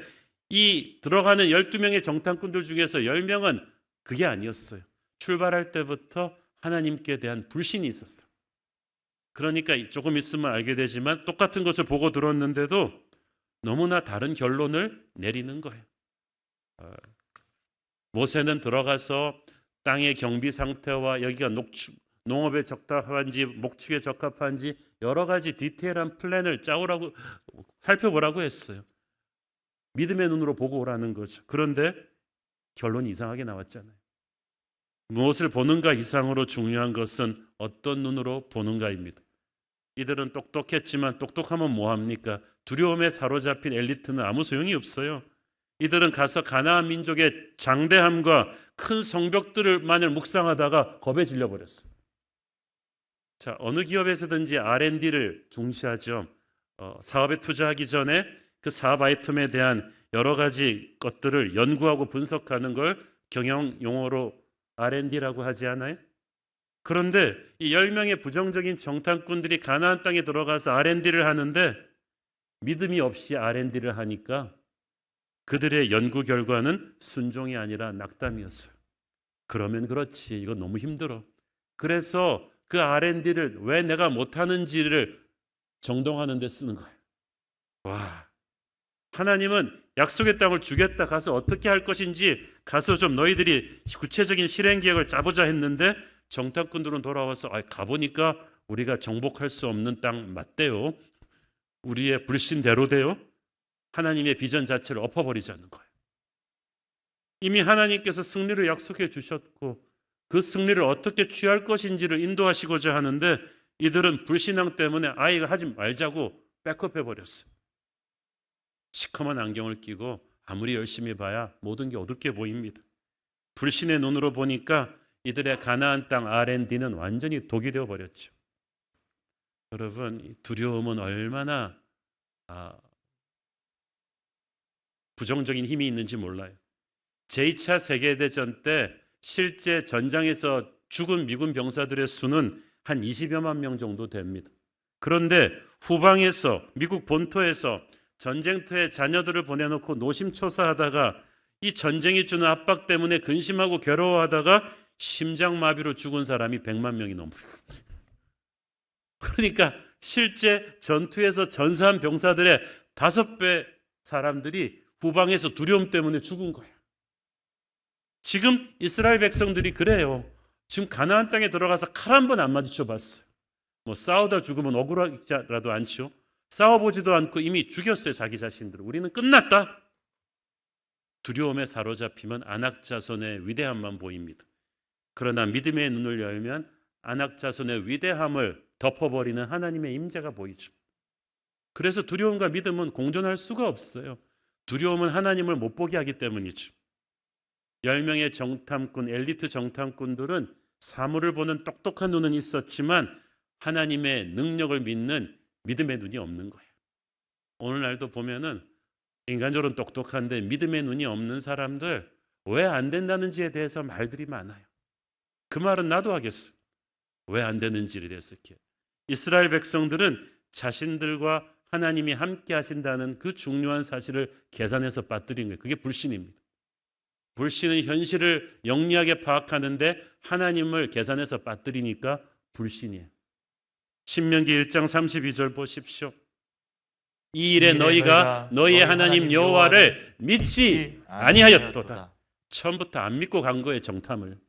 이 들어가는 12명의 정탐꾼들 중에서 10명은 그게 아니었어요. 출발할 때부터 하나님께 대한 불신이 있었어요. 그러니까 조금 있으면 알게 되지만 똑같은 것을 보고 들었는데도 너무나 다른 결론을 내리는 거예요. 모세는 들어가서 땅의 경비 상태와 여기가 농업에 적합한지 목축에 적합한지 여러 가지 디테일한 플랜을 짜오라고 살펴보라고 했어요. 믿음의 눈으로 보고 오라는 거죠. 그런데 결론이 이상하게 나왔잖아요. 무엇을 보는가 이상으로 중요한 것은 어떤 눈으로 보는가입니다. 이들은 똑똑했지만 똑똑하면 뭐합니까? 두려움에 사로잡힌 엘리트는 아무 소용이 없어요. 이들은 가서 가나안 민족의 장대함과 큰 성벽들만을 묵상하다가 겁에 질려버렸어요. 자, 어느 기업에서든지 R&D를 중시하죠. 사업에 투자하기 전에 그 사업 아이템에 대한 여러 가지 것들을 연구하고 분석하는 걸 경영 용어로 R&D라고 하지 않아요? 그런데 이 10명의 부정적인 정탐꾼들이 가나안 땅에 들어가서 R&D를 하는데 믿음이 없이 R&D를 하니까 그들의 연구 결과는 순종이 아니라 낙담이었어요. 그러면 그렇지, 이건 너무 힘들어. 그래서 그 R&D를 왜 내가 못하는지를 정동하는 데 쓰는 거예요. 와, 하나님은 약속의 땅을 주겠다, 가서 어떻게 할 것인지 가서 좀 너희들이 구체적인 실행 계획을 짜보자 했는데 정탐꾼들은 돌아와서 가보니까 우리가 정복할 수 없는 땅 맞대요. 우리의 불신대로대요. 하나님의 비전 자체를 엎어버리자는 거예요. 이미 하나님께서 승리를 약속해 주셨고 그 승리를 어떻게 취할 것인지를 인도하시고자 하는데 이들은 불신앙 때문에 아이가 하지 말자고 백업해 버렸어요. 시커먼 안경을 끼고 아무리 열심히 봐야 모든 게 어둡게 보입니다. 불신의 눈으로 보니까 이들의 가나안 땅 R&D는 완전히 독이 되어 버렸죠. 여러분, 두려움은 얼마나 부정적인 힘이 있는지 몰라요. 제2차 세계대전 때 실제 전장에서 죽은 미군 병사들의 수는 한 20여만 명 정도 됩니다. 그런데 후방에서 미국 본토에서 전쟁터에 자녀들을 보내놓고 노심초사하다가 이 전쟁이 주는 압박 때문에 근심하고 괴로워하다가 심장마비로 죽은 사람이 100만 명이 넘어요. 그러니까 실제 전투에서 전사한 병사들의 5배 사람들이 후방에서 두려움 때문에 죽은 거예요. 지금 이스라엘 백성들이 그래요. 지금 가나안 땅에 들어가서 칼 한 번 안 마주쳐 봤어요. 뭐 싸우다 죽으면 억울하지라도 않죠. 싸워보지도 않고 이미 죽였어요, 자기 자신들을. 우리는 끝났다. 두려움에 사로잡히면 안악자손의 위대함만 보입니다. 그러나 믿음의 눈을 열면 안악자손의 위대함을 덮어버리는 하나님의 임재가 보이죠. 그래서 두려움과 믿음은 공존할 수가 없어요. 두려움은 하나님을 못 보게 하기 때문이죠. 10명의 정탐꾼, 엘리트 정탐꾼들은 사물을 보는 똑똑한 눈은 있었지만 하나님의 능력을 믿는 믿음의 눈이 없는 거예요. 오늘날도 보면은 인간적으로는 똑똑한데 믿음의 눈이 없는 사람들 왜 안 된다는지에 대해서 말들이 많아요. 그 말은 나도 하겠어. 왜 안 되는지에 대해서. 이스라엘 백성들은 자신들과 하나님이 함께 하신다는 그 중요한 사실을 계산해서 빠뜨린 거예요. 그게 불신입니다. 불신은 현실을 영리하게 파악하는데 하나님을 계산해서 빠뜨리니까 불신이에요. 신명기 1장 32절 보십시오. 이 일에 너희가 너희의 하나님 여호와를 믿지 아니하였도다. 처음부터 안 믿고 간 거예요, 정탐을.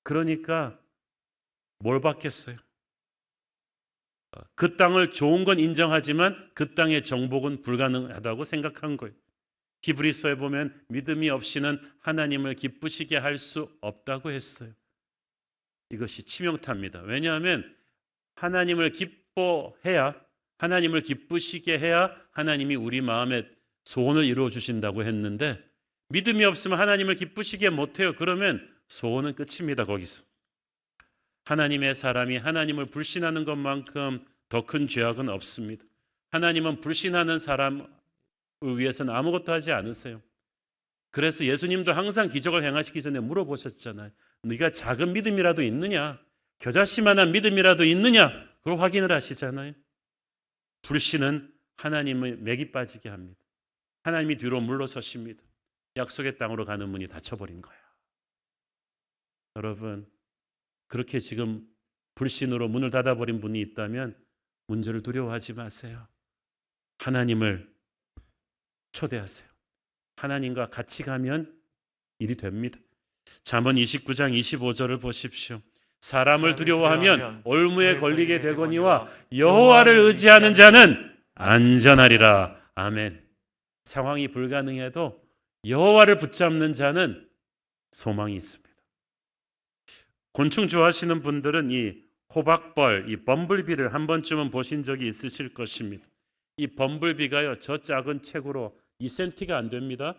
그러니까 뭘 받겠어요? 그 땅을 좋은 건 인정하지만 그 땅의 정복은 불가능하다고 생각한 거예요. 히브리서에 보면 믿음이 없이는 하나님을 기쁘시게 할 수 없다고 했어요. 이것이 치명타입니다. 왜냐하면 하나님을 기뻐해야, 하나님을 기쁘시게 해야 하나님이 우리 마음에 소원을 이루어 주신다고 했는데 믿음이 없으면 하나님을 기쁘시게 못해요. 그러면 소원은 끝입니다. 거기서. 하나님의 사람이 하나님을 불신하는 것만큼 더 큰 죄악은 없습니다. 하나님은 불신하는 사람을 위해서는 아무것도 하지 않으세요. 그래서 예수님도 항상 기적을 행하시기 전에 물어보셨잖아요. 네가 작은 믿음이라도 있느냐? 겨자씨만한 믿음이라도 있느냐? 그걸 확인을 하시잖아요. 불신은 하나님의 맥이 빠지게 합니다. 하나님이 뒤로 물러서십니다. 약속의 땅으로 가는 문이 닫혀버린 거예요. 여러분, 그렇게 지금 불신으로 문을 닫아버린 분이 있다면 문제를 두려워하지 마세요. 하나님을 초대하세요. 하나님과 같이 가면 일이 됩니다. 잠언 29장 25절을 보십시오. 사람을 두려워하면 올무에 걸리게 되거니와 여호와를 의지하는 자는 안전하리라. 아멘. 상황이 불가능해도 여호와를 붙잡는 자는 소망이 있습니다. 곤충 좋아하시는 분들은 이 호박벌, 이 범블비를 한 번쯤은 보신 적이 있으실 것입니다. 이 범블비가요, 저 작은 체구로 2cm가 안 됩니다.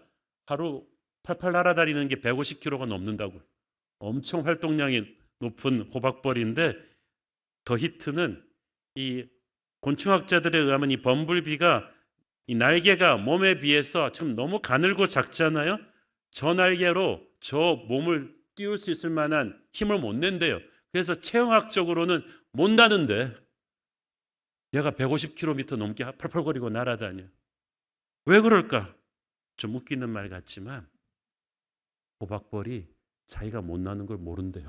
하루 팔팔 날아다니는 게 150kg가 넘는다고요. 엄청 활동량이 높은 호박벌인데 더 히트는 이 곤충학자들에 의하면 이 범블비가 이 날개가 몸에 비해서 좀 너무 가늘고 작잖아요. 저 날개로 저 몸을 띄울 수 있을 만한 힘을 못 낸대요. 그래서 체형학적으로는 못 나는데 얘가 150km 넘게 펄펄거리고 날아다녀. 왜 그럴까? 좀 웃기는 말 같지만 호박벌이 자기가 못 나는 걸 모른대요.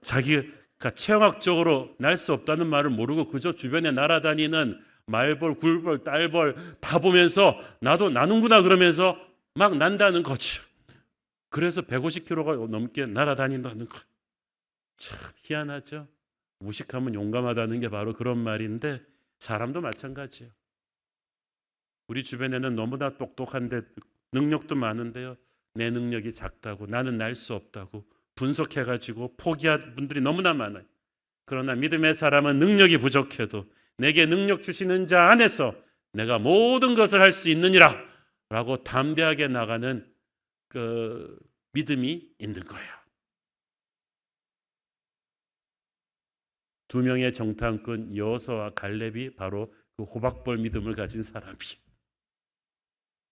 자기가 체형학적으로 날 수 없다는 말을 모르고 그저 주변에 날아다니는 말벌, 굴벌, 딸벌 다 보면서 나도 나는구나 그러면서 막 난다는 거죠. 그래서 150km가 넘게 날아다닌다는 거. 참 희한하죠. 무식하면 용감하다는 게 바로 그런 말인데 사람도 마찬가지예요. 우리 주변에는 너무나 똑똑한데 능력도 많은데요. 내 능력이 작다고, 나는 날 수 없다고 분석해가지고 포기한 분들이 너무나 많아요. 그러나 믿음의 사람은 능력이 부족해도 내게 능력 주시는 자 안에서 내가 모든 것을 할 수 있느니라 라고 담대하게 나가는 그 믿음이 있는 거예요. 두 명의 정탐꾼 여호수아와 갈렙이 바로 그 호박벌 믿음을 가진 사람이.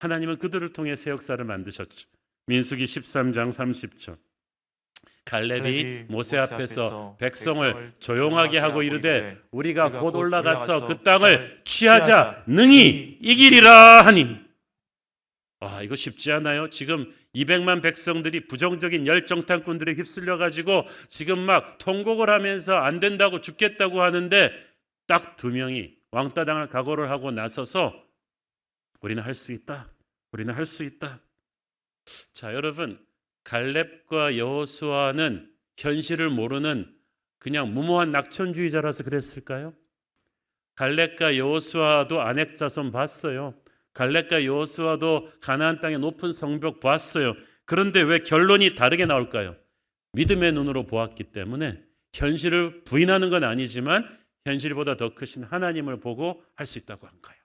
하나님은 그들을 통해 새 역사를 만드셨죠. 민수기 13장 30절. 갈렙이 모세 앞에서 백성을 조용하게 하고 이르되 우리가 곧 올라가서 그 땅을 취하자 능히 이기리라 하니. 이거 쉽지 않아요. 지금 200만 백성들이 부정적인 열정탐꾼들에 휩쓸려 가지고 지금 막 통곡을 하면서 안 된다고 죽겠다고 하는데 딱 두 명이 왕따 당할 각오를 하고 나서서 우리는 할 수 있다. 우리는 할 수 있다. 자, 여러분, 갈렙과 여호수아는 현실을 모르는 그냥 무모한 낙천주의자라서 그랬을까요? 갈렙과 여호수아도 아넥 자손 봤어요. 갈렙과 여호수아도 가나안 땅의 높은 성벽 봤어요. 그런데 왜 결론이 다르게 나올까요? 믿음의 눈으로 보았기 때문에 현실을 부인하는 건 아니지만 현실보다 더 크신 하나님을 보고 할 수 있다고 한 거예요.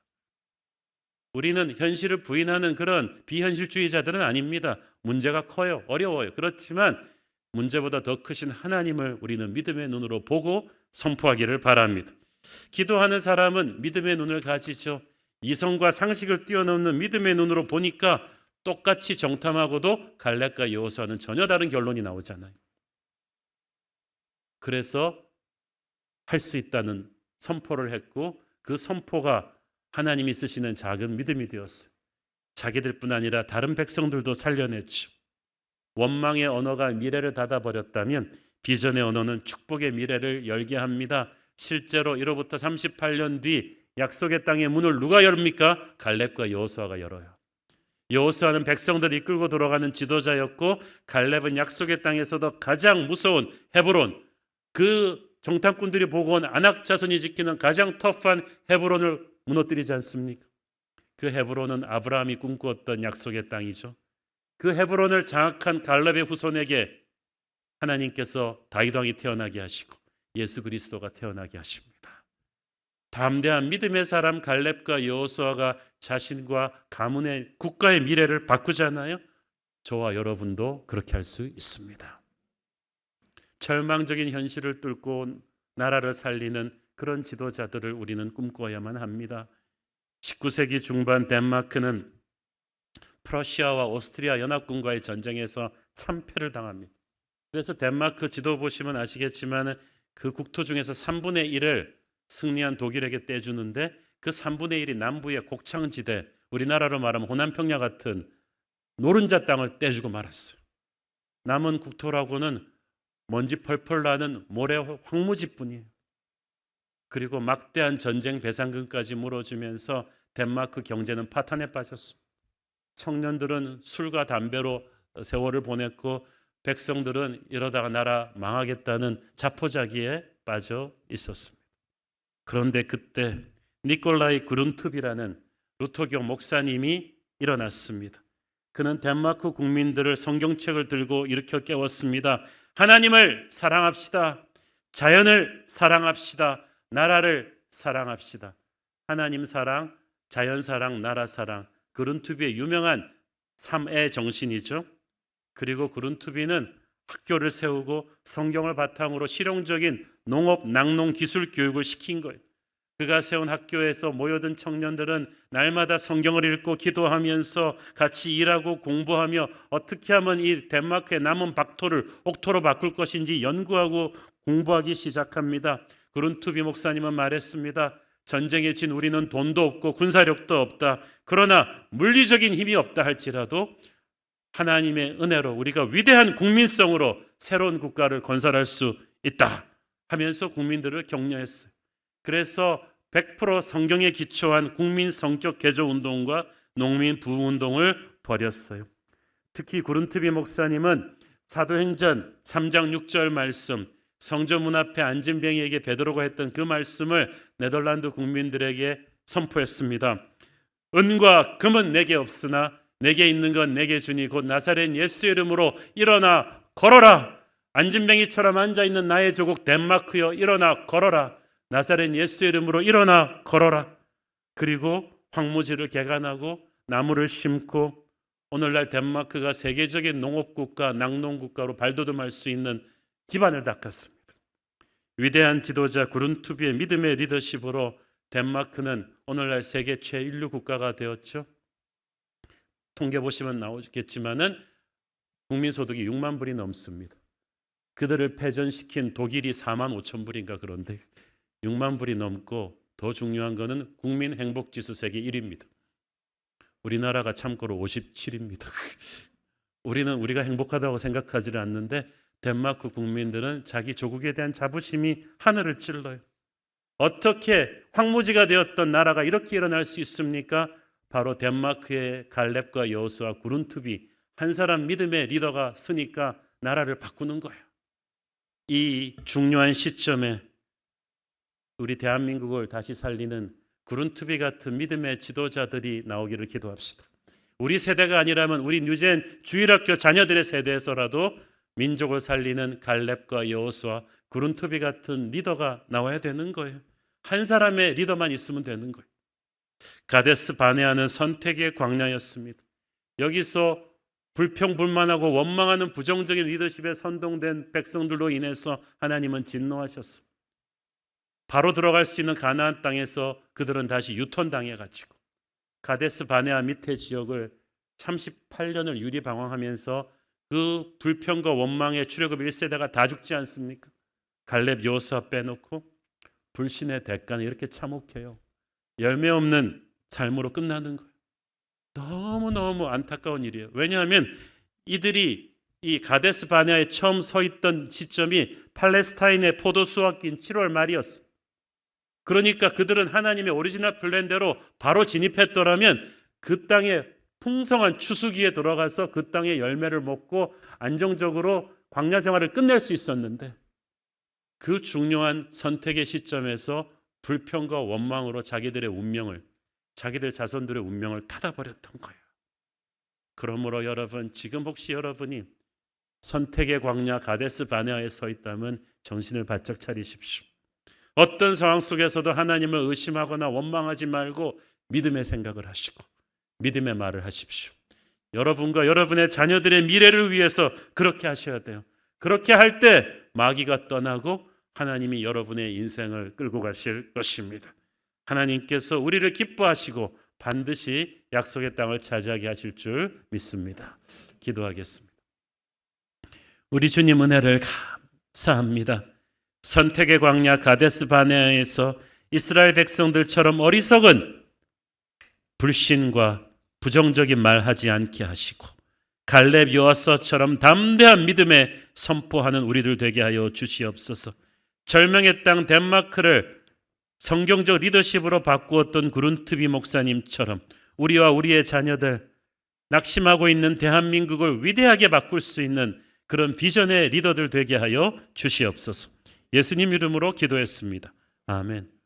우리는 현실을 부인하는 그런 비현실주의자들은 아닙니다. 문제가 커요. 어려워요. 그렇지만 문제보다 더 크신 하나님을 우리는 믿음의 눈으로 보고 선포하기를 바랍니다. 기도하는 사람은 믿음의 눈을 가지죠. 이성과 상식을 뛰어넘는 믿음의 눈으로 보니까 똑같이 정탐하고도 갈렙과 여호수아는 전혀 다른 결론이 나오잖아요. 그래서 할 수 있다는 선포를 했고 그 선포가 하나님이 쓰시는 작은 믿음이 되었어요. 자기들뿐 아니라 다른 백성들도 살려냈죠. 원망의 언어가 미래를 닫아버렸다면 비전의 언어는 축복의 미래를 열게 합니다. 실제로 이로부터 38년 뒤 약속의 땅의 문을 누가 열입니까? 갈렙과 여호수아가 열어요. 여호수아는 백성들을 이끌고 들어가는 지도자였고 갈렙은 약속의 땅에서도 가장 무서운 헤브론, 그 정탐꾼들이 보고 온 아낙 자손이 지키는 가장 터프한 헤브론을 무너뜨리지 않습니까? 그 헤브론은 아브라함이 꿈꾸었던 약속의 땅이죠. 그 헤브론을 장악한 갈렙의 후손에게 하나님께서 다윗 왕이 태어나게 하시고 예수 그리스도가 태어나게 하십니다. 담대한 믿음의 사람 갈렙과 여호수아가 자신과 가문의 국가의 미래를 바꾸잖아요. 저와 여러분도 그렇게 할 수 있습니다. 절망적인 현실을 뚫고 나라를 살리는 그런 지도자들을 우리는 꿈꿔야만 합니다. 19세기 중반 덴마크는 프러시아와 오스트리아 연합군과의 전쟁에서 참패를 당합니다. 그래서 덴마크 지도 보시면 아시겠지만 그 국토 중에서 3분의 1을 승리한 독일에게 떼주는데 그 3분의 1이 남부의 곡창지대, 우리나라로 말하면 호남평야 같은 노른자 땅을 떼주고 말았어요. 남은 국토라고는 먼지 펄펄 나는 모래 황무지뿐이에요. 그리고 막대한 전쟁 배상금까지 물어주면서 덴마크 경제는 파탄에 빠졌습니다. 청년들은 술과 담배로 세월을 보냈고 백성들은 이러다가 나라 망하겠다는 자포자기에 빠져 있었습니다. 그런데 그때 니콜라이 그룬투비라는 루터교 목사님이 일어났습니다. 그는 덴마크 국민들을 성경책을 들고 일으켜 깨웠습니다. 하나님을 사랑합시다. 자연을 사랑합시다. 나라를 사랑합시다. 하나님 사랑, 자연 사랑, 나라 사랑. 그룬투비의 유명한 3애 정신이죠. 그리고 그룬투비는 학교를 세우고 성경을 바탕으로 실용적인 농업, 낙농 기술 교육을 시킨 거예요. 그가 세운 학교에서 모여든 청년들은 날마다 성경을 읽고 기도하면서 같이 일하고 공부하며 어떻게 하면 이 덴마크의 남은 박토를 옥토로 바꿀 것인지 연구하고 공부하기 시작합니다. 그룬투비 목사님은 말했습니다. 전쟁에 진 우리는 돈도 없고 군사력도 없다. 그러나 물리적인 힘이 없다 할지라도 하나님의 은혜로 우리가 위대한 국민성으로 새로운 국가를 건설할 수 있다 하면서 국민들을 격려했어요. 그래서 100% 성경에 기초한 국민 성격 개조 운동과 농민 부흥 운동을 벌였어요. 특히 구룬투비 목사님은 사도행전 3장 6절 말씀, 성전 문 앞에 앉은 병이에게 베드로가 했던 그 말씀을 네덜란드 국민들에게 선포했습니다. 은과 금은 내게 없으나 내게 있는 건 내게 주니 곧 나사렛 예수의 이름으로 일어나 걸어라. 앉은 병이처럼 앉아있는 나의 조국 덴마크여 일어나 걸어라. 나사렛 예수의 이름으로 일어나 걸어라. 그리고 황무지를 개간하고 나무를 심고 오늘날 덴마크가 세계적인 농업국가, 낙농국가로 발돋움할 수 있는 기반을 닦았습니다. 위대한 지도자 구룬투비의 믿음의 리더십으로 덴마크는 오늘날 세계 최인류 국가가 되었죠. 통계 보시면 나오겠지만은 국민소득이 6만 불이 넘습니다. 그들을 패전시킨 독일이 4만 5천 불인가 그런데 6만 불이 넘고 더 중요한 거는 국민 행복지수 세계 1위입니다. 우리나라가 참고로 57입니다. 우리는 우리가 행복하다고 생각하지를 않는데 덴마크 국민들은 자기 조국에 대한 자부심이 하늘을 찔러요. 어떻게 황무지가 되었던 나라가 이렇게 일어날 수 있습니까? 바로 덴마크의 갈렙과 여호수아 구룬투비 한 사람 믿음의 리더가 쓰니까 나라를 바꾸는 거예요. 이 중요한 시점에 우리 대한민국을 다시 살리는 구룬투비 같은 믿음의 지도자들이 나오기를 기도합시다. 우리 세대가 아니라면 우리 뉴젠 주일학교 자녀들의 세대에서라도 민족을 살리는 갈렙과 여호수아 구룬투비 같은 리더가 나와야 되는 거예요. 한 사람의 리더만 있으면 되는 거예요. 가데스 바네아는 선택의 광야였습니다. 여기서 불평불만하고 원망하는 부정적인 리더십에 선동된 백성들로 인해서 하나님은 진노하셨습니다. 바로 들어갈 수 있는 가나안 땅에서 그들은 다시 유턴당해가지고 가데스 바네아 밑에 지역을 38년을 유리방황하면서 그 불평과 원망의 출애굽 1세대가 다 죽지 않습니까? 갈렙 여호수아 빼놓고 불신의 대가는 이렇게 참혹해요. 열매 없는 삶으로 끝나는 거예요. 너무너무 안타까운 일이에요. 왜냐하면 이들이 이 가데스 바네아에 처음 서 있던 시점이 팔레스타인의 포도 수확기인 7월 말이었어요. 그러니까 그들은 하나님의 오리지널 플랜대로 바로 진입했더라면 그 땅에 풍성한 추수기에 들어가서 그 땅의 열매를 먹고 안정적으로 광야 생활을 끝낼 수 있었는데 그 중요한 선택의 시점에서 불평과 원망으로 자기들의 운명을, 자기들 자손들의 운명을 닫아버렸던 거예요. 그러므로 여러분, 지금 혹시 여러분이 선택의 광야 가데스 바네아에 서 있다면 정신을 바짝 차리십시오. 어떤 상황 속에서도 하나님을 의심하거나 원망하지 말고 믿음의 생각을 하시고 믿음의 말을 하십시오. 여러분과 여러분의 자녀들의 미래를 위해서 그렇게 하셔야 돼요. 그렇게 할 때 마귀가 떠나고 하나님이 여러분의 인생을 끌고 가실 것입니다. 하나님께서 우리를 기뻐하시고 반드시 약속의 땅을 차지하게 하실 줄 믿습니다. 기도하겠습니다. 우리 주님 은혜를 감사합니다. 선택의 광야 가데스 바네아에서 이스라엘 백성들처럼 어리석은 불신과 부정적인 말 하지 않게 하시고 갈렙 여호수아처럼 담대한 믿음에 선포하는 우리들 되게 하여 주시옵소서. 절명의 땅 덴마크를 성경적 리더십으로 바꾸었던 구룬트비 목사님처럼 우리와 우리의 자녀들, 낙심하고 있는 대한민국을 위대하게 바꿀 수 있는 그런 비전의 리더들 되게 하여 주시옵소서. 예수님 이름으로 기도했습니다. 아멘.